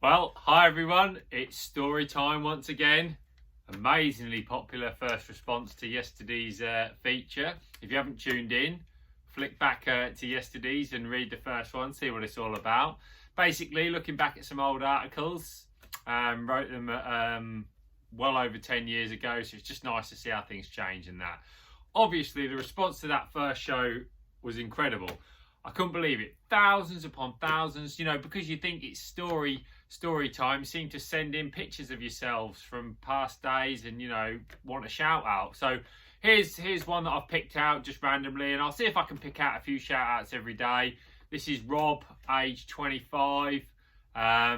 Well, hi everyone, it's story time once again. Amazingly popular first response to yesterday's feature. If you haven't tuned in, flick back to yesterday's and read the first one, see what it's all about. Basically, looking back at some old articles, wrote them well over 10 years ago, so it's just nice to see how things change and that. Obviously, the response to that first show was incredible. I couldn't believe it. Thousands upon thousands, because you think it's story time, you seem to send in pictures of yourselves from past days and, want a shout out. So here's one that I've picked out just randomly, and I'll see if I can pick out a few shout outs every day. This is Rob, age 25. I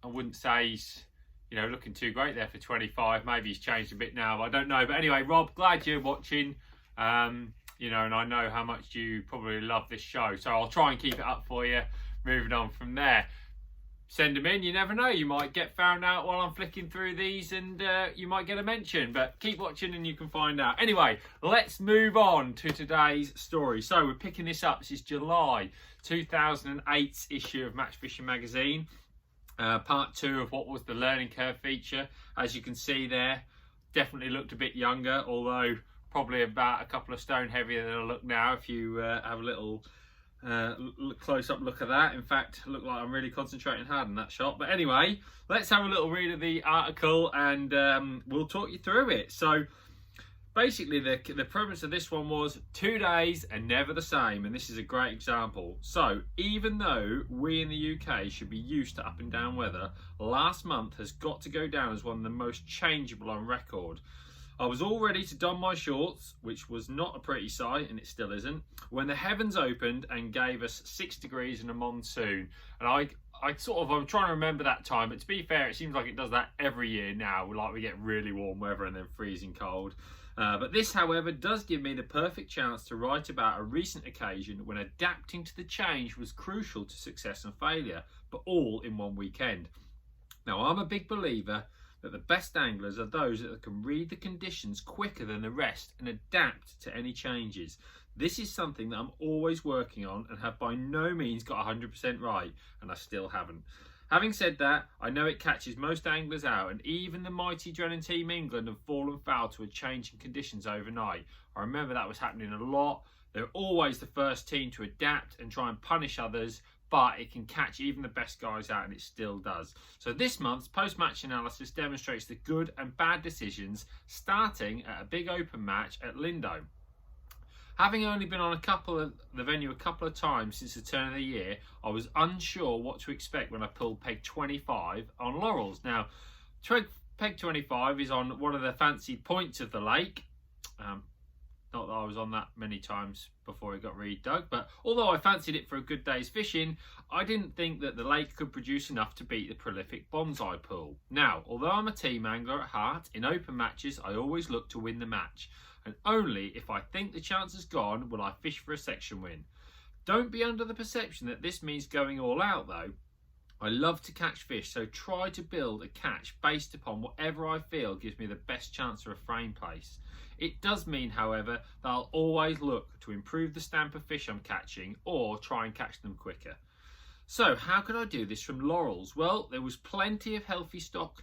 wouldn't say he's, looking too great there for 25. Maybe he's changed a bit now, I don't know. But anyway, Rob, glad you're watching. And I know how much you probably love this show, so I'll try and keep it up for you. Moving on from there, send them in. You never know, you might get found out while I'm flicking through these, and you might get a mention. But keep watching and you can find out. Anyway, let's move on to today's story. So we're picking this up. This is July 2008's issue of Match Fishing magazine, part 2 of what was the learning curve feature. As you can see there, definitely looked a bit younger, although probably about a couple of stone heavier than I look now if you have a little close-up look at that. In fact, look like I'm really concentrating hard in that shot. But anyway, let's have a little read of the article and we'll talk you through it. So basically the premise of this one was 2 days and never the same, and this is a great example. So even though we in the UK should be used to up and down weather, last month has got to go down as one of the most changeable on record. I was all ready to don my shorts, which was not a pretty sight, and it still isn't, when the heavens opened and gave us 6 degrees and a monsoon. And I'm trying to remember that time, but to be fair, it seems like it does that every year now. Like we get really warm weather and then freezing cold. But this, however, does give me the perfect chance to write about a recent occasion when adapting to the change was crucial to success and failure, but all in one weekend. Now, I'm a big believer that the best anglers are those that can read the conditions quicker than the rest and adapt to any changes. This is something that I'm always working on and have by no means got 100% right, and I still haven't. Having said that, I know it catches most anglers out, and even the mighty Drennan Team England have fallen foul to a change in conditions overnight. I remember that was happening a lot. They're always the first team to adapt and try and punish others, but it can catch even the best guys out, and it still does. So this month's post-match analysis demonstrates the good and bad decisions, starting at a big open match at Lindo. Having only been on the venue a couple of times since the turn of the year, I was unsure what to expect when I pulled peg 25 on Laurels. Now, peg 25 is on one of the fancied points of the lake. Not that I was on that many times before it got redug, but although I fancied it for a good day's fishing, I didn't think that the lake could produce enough to beat the prolific bonsai pool. Now, although I'm a team angler at heart, in open matches I always look to win the match, and only if I think the chance is gone will I fish for a section win. Don't be under the perception that this means going all out though. I love to catch fish, so try to build a catch based upon whatever I feel gives me the best chance of a frame place. It does mean, however, that I'll always look to improve the stamp of fish I'm catching or try and catch them quicker. So how could I do this from Laurels? Well, there was plenty of healthy stocky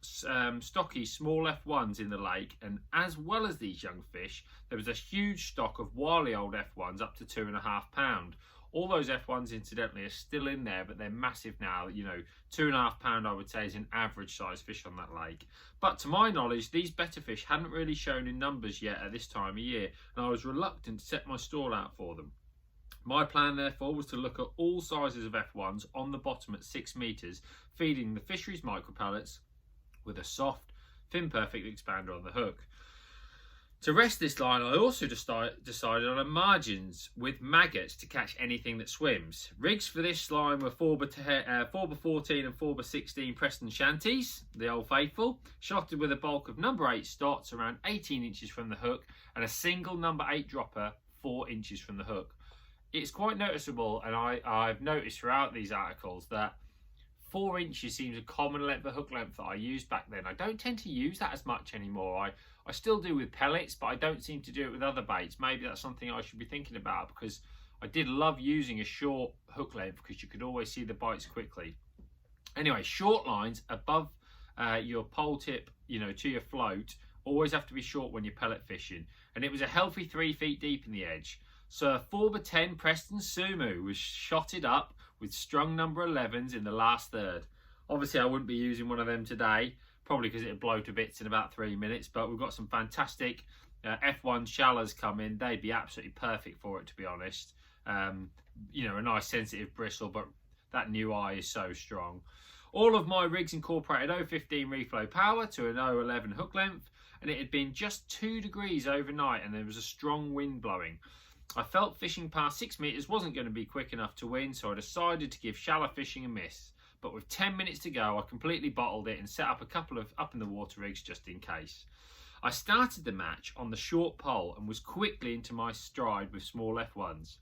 small F1s in the lake, and as well as these young fish, there was a huge stock of wily old F1s up to 2.5 pound. All those F1s, incidentally, are still in there, but they're massive now. 2.5 pound, I would say, is an average size fish on that lake. But to my knowledge, these better fish hadn't really shown in numbers yet at this time of year, and I was reluctant to set my stall out for them. My plan, therefore, was to look at all sizes of F1s on the bottom at 6 metres, feeding the fisheries micropellets with a soft, fin perfect expander on the hook. To rest this line, I also decided on a margins with maggots to catch anything that swims. Rigs for this line were 4x14 and 4x16 Preston Shanties, the old faithful, shotted with a bulk of number 8 stots around 18 inches from the hook, and a single number 8 dropper 4 inches from the hook. It's quite noticeable, and I've noticed throughout these articles that 4 inches seems a common hook length that I used back then. I don't tend to use that as much anymore. I still do with pellets, but I don't seem to do it with other baits. Maybe that's something I should be thinking about, because I did love using a short hook length because you could always see the bites quickly. Anyway, short lines above your pole tip, to your float, always have to be short when you're pellet fishing. And it was a healthy 3 feet deep in the edge. So a 4x10 Preston Sumu was shotted up with strung number 11s in the last third. Obviously, I wouldn't be using one of them today, probably because it'd blow to bits in about 3 minutes. But we've got some fantastic F1 shallows coming. They'd be absolutely perfect for it, to be honest. A nice sensitive bristle, but that new eye is so strong. All of my rigs incorporated 0.15 reflow power to an 0.11 hook length, and it had been just 2 degrees overnight and there was a strong wind blowing. I felt fishing past 6 meters wasn't going to be quick enough to win, so I decided to give shallow fishing a miss. But with 10 minutes to go, I completely bottled it and set up a couple of up in the water rigs just in case. I started the match on the short pole and was quickly into my stride with small F1s.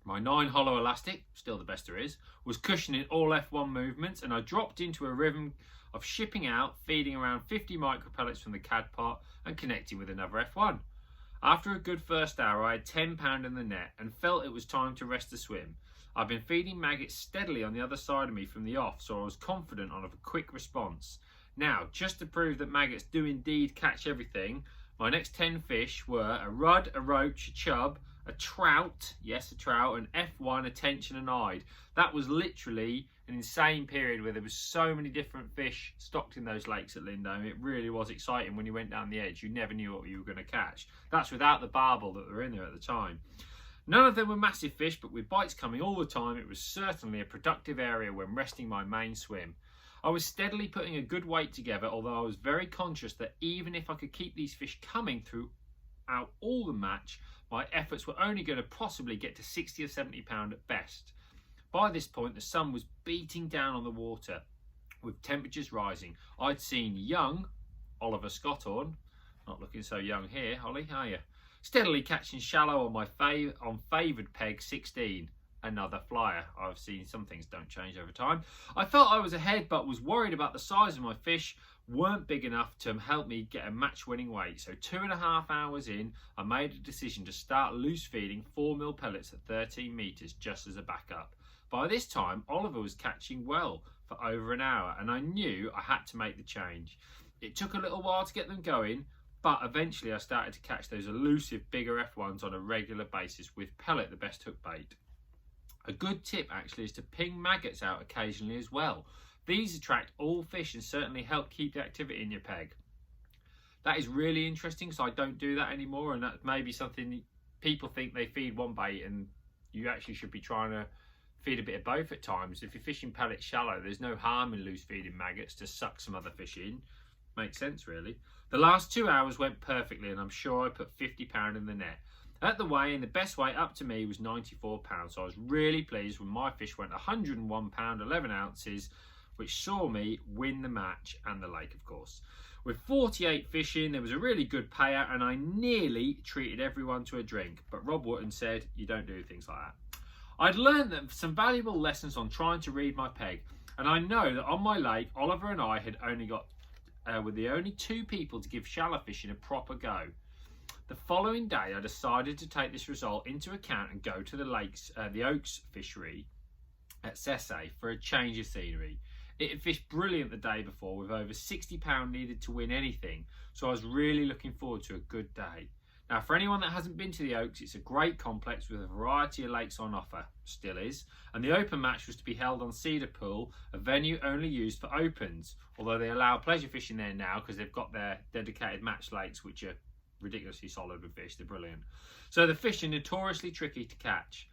My 9 hollow elastic, still the best there is, was cushioning all F1 movements, and I dropped into a rhythm of shipping out, feeding around 50 micropellets from the cad pot and connecting with another F1. After a good first hour, I had 10 pound in the net and felt it was time to rest the swim. I've been feeding maggots steadily on the other side of me from the off, so I was confident of a quick response. Now, just to prove that maggots do indeed catch everything, my next 10 fish were a rudd, a roach, a chub, a trout, yes, a trout, an F1, a tension, and eyed. That was literally an insane period where there was so many different fish stocked in those lakes at Lindholm. It really was exciting when you went down the edge. You never knew what you were going to catch. That's without the barbel that were in there at the time. None of them were massive fish, but with bites coming all the time, it was certainly a productive area when resting my main swim. I was steadily putting a good weight together, although I was very conscious that even if I could keep these fish coming throughout all the match, my efforts were only going to possibly get to 60 or 70 pound at best. By this point, the sun was beating down on the water, with temperatures rising. I'd seen young Oliver Scotthorn, not looking so young here, Ollie, are you? Steadily catching shallow on my favoured peg 16. Another flyer. I've seen some things don't change over time. I felt I was ahead, but was worried about the size of my fish weren't big enough to help me get a match-winning weight. So 2.5 hours in, I made a decision to start loose feeding 4mm pellets at 13 metres just as a backup. By this time, Oliver was catching well for over an hour, and I knew I had to make the change. It took a little while to get them going, but eventually I started to catch those elusive bigger F1s on a regular basis, with pellet the best hook bait. A good tip actually is to ping maggots out occasionally as well. These attract all fish and certainly help keep the activity in your peg. That is really interesting, because I don't do that anymore, and that may be something people think they feed one bait and you actually should be trying to feed a bit of both at times. If you're fishing pellet shallow, there's no harm in loose feeding maggots to suck some other fish in. Makes sense, really. The last 2 hours went perfectly, and I'm sure I put 50 pound in the net. At the weigh-in, the best weight up to me was 94 pounds, so I was really pleased when my fish went 101 pound 11 ounces, which saw me win the match and the lake, of course. With 48 fish in, there was a really good payout, and I nearly treated everyone to a drink, but Rob Wotton said, you don't do things like that. I'd learned some valuable lessons on trying to read my peg, and I know that on my lake, Oliver and I had only got were the only 2 people to give shallow fishing a proper go. The following day, I decided to take this result into account and go to the Oaks fishery at Sesse for a change of scenery. It had fished brilliant the day before, with over 60 pound needed to win anything, so I was really looking forward to a good day. Now, for anyone that hasn't been to the Oaks, it's a great complex with a variety of lakes on offer, still is, and the open match was to be held on Cedar Pool, a venue only used for opens, although they allow pleasure fishing there now because they've got their dedicated match lakes, which are ridiculously solid with fish. They're brilliant. So the fish are notoriously tricky to catch.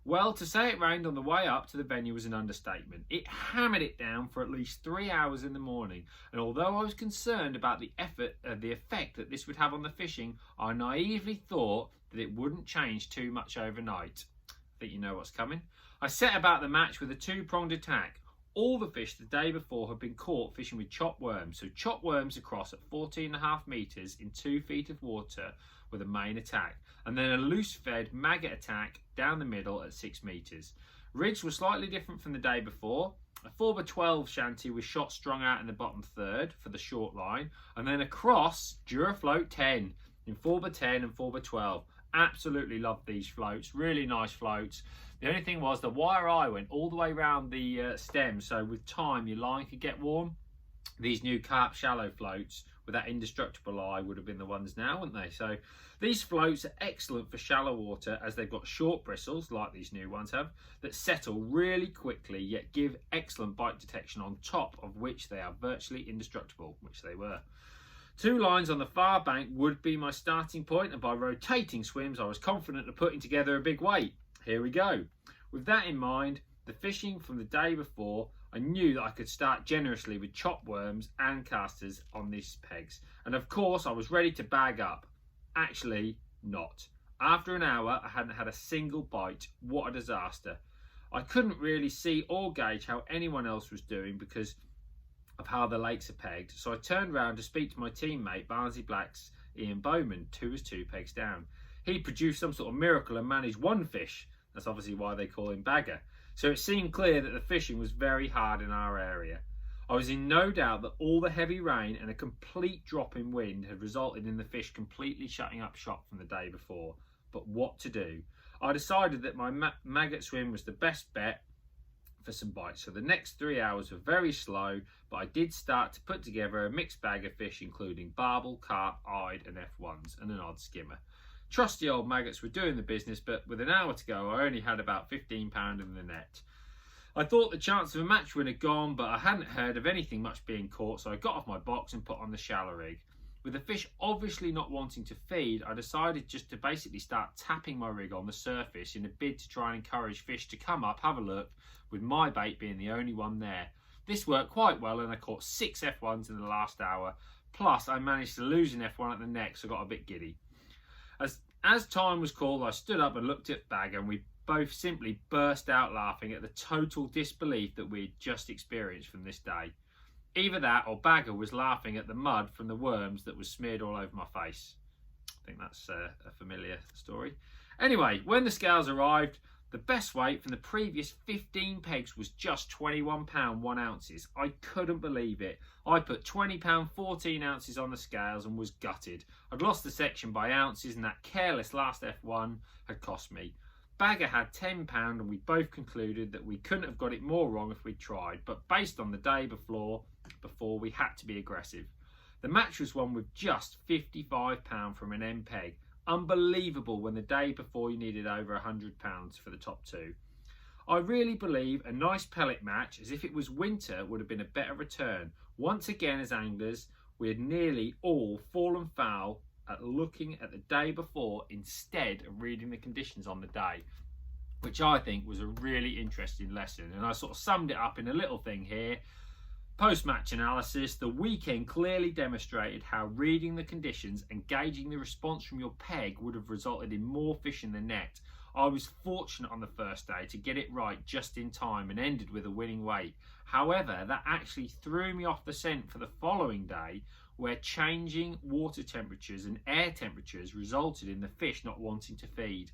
Well, to say it rained on the way up to the venue was an understatement. It hammered it down for at least 3 hours in the morning, and although I was concerned about the effect that this would have on the fishing, I naively thought that it wouldn't change too much overnight. I think you know what's coming. I set about the match with a 2-pronged attack. All the fish the day before had been caught fishing with chop worms, so chop worms across at 14.5 metres in 2 feet of water with a main attack, and then a loose-fed maggot attack down the middle at 6 metres. Rigs were slightly different from the day before. A 4x12 shanty was shot strung out in the bottom third for the short line, and then a cross Durafloat 10 in 4x10 and 4x12. Absolutely love these floats, really nice floats. The only thing was the wire eye went all the way around the stem, so with time your line could get warm. These new carp shallow floats with that indestructible eye would have been the ones now, wouldn't they? So these floats are excellent for shallow water as they've got short bristles, like these new ones have, that settle really quickly yet give excellent bite detection, on top of which they are virtually indestructible, which they were. 2 lines on the far bank would be my starting point, and by rotating swims I was confident of putting together a big weight. Here we go. With that in mind, the fishing from the day before, I knew that I could start generously with chopped worms and casters on these pegs. And of course I was ready to bag up. Actually not. After an hour I hadn't had a single bite. What a disaster. I couldn't really see or gauge how anyone else was doing because of how the lakes are pegged. So I turned round to speak to my teammate Barnsley Black's Ian Bowman, who was 2 pegs down. He produced some sort of miracle and managed 1 fish. That's obviously why they call him Bagger. So it seemed clear that the fishing was very hard in our area. I was in no doubt that all the heavy rain and a complete drop in wind had resulted in the fish completely shutting up shop from the day before. But what to do? I decided that my maggot swim was the best bet for some bites. So the next 3 hours were very slow, but I did start to put together a mixed bag of fish, including barbel, carp, eyed and F1s and an odd skimmer. Trusty old maggots were doing the business, but with an hour to go I only had about £15 in the net. I thought the chance of a match win had gone, but I hadn't heard of anything much being caught, so I got off my box and put on the shallow rig. With the fish obviously not wanting to feed, I decided just to basically start tapping my rig on the surface in a bid to try and encourage fish to come up, have a look, with my bait being the only one there. This worked quite well and I caught 6 F1s in the last hour, plus I managed to lose an F1 at the neck, so I got a bit giddy. As time was called, I stood up and looked at Bagger, and we both simply burst out laughing at the total disbelief that we had just experienced from this day. Either that or Bagger was laughing at the mud from the worms that was smeared all over my face. I think that's a familiar story. Anyway, when the scales arrived, the best weight from the previous 15 pegs was just £21 1 ounces. I couldn't believe it. I put £20 14 ounces on the scales and was gutted. I'd lost the section by ounces, and that careless last F1 had cost me. Bagger had £10 and we both concluded that we couldn't have got it more wrong if we'd tried, but based on the day before we had to be aggressive. The match was won with just £55 from an M peg. Unbelievable when the day before you needed over £100 for the top 2. I really believe a nice pellet match, as if it was winter, would have been a better return. Once again, as anglers, we had nearly all fallen foul at looking at the day before instead of reading the conditions on the day, which I think was a really interesting lesson. And I sort of summed it up in a little thing here. Post-match analysis, the weekend clearly demonstrated how reading the conditions and gauging the response from your peg would have resulted in more fish in the net. I was fortunate on the first day to get it right just in time and ended with a winning weight. However, that actually threw me off the scent for the following day, where changing water temperatures and air temperatures resulted in the fish not wanting to feed.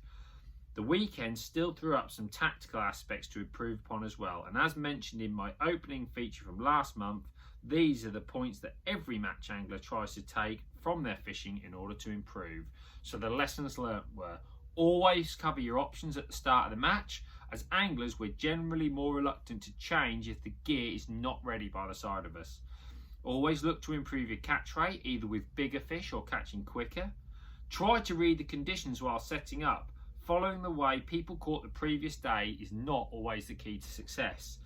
The weekend still threw up some tactical aspects to improve upon as well, and as mentioned in my opening feature from last month, these are the points that every match angler tries to take from their fishing in order to improve. So the lessons learnt were: always cover your options at the start of the match. As anglers, we're generally more reluctant to change if the gear is not ready by the side of us. Always look to improve your catch rate, either with bigger fish or catching quicker. Try to read the conditions while setting up. Following the way people caught the previous day is not always the key to success.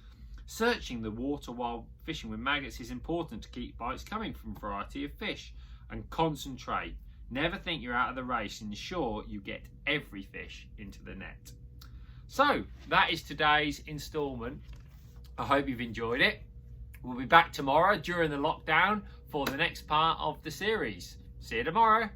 Searching the water while fishing with maggots is important to keep bites coming from a variety of fish. And concentrate. Never think you're out of the race, and ensure you get every fish into the net. So that is today's instalment. I hope you've enjoyed it. We'll be back tomorrow during the lockdown for the next part of the series. See you tomorrow.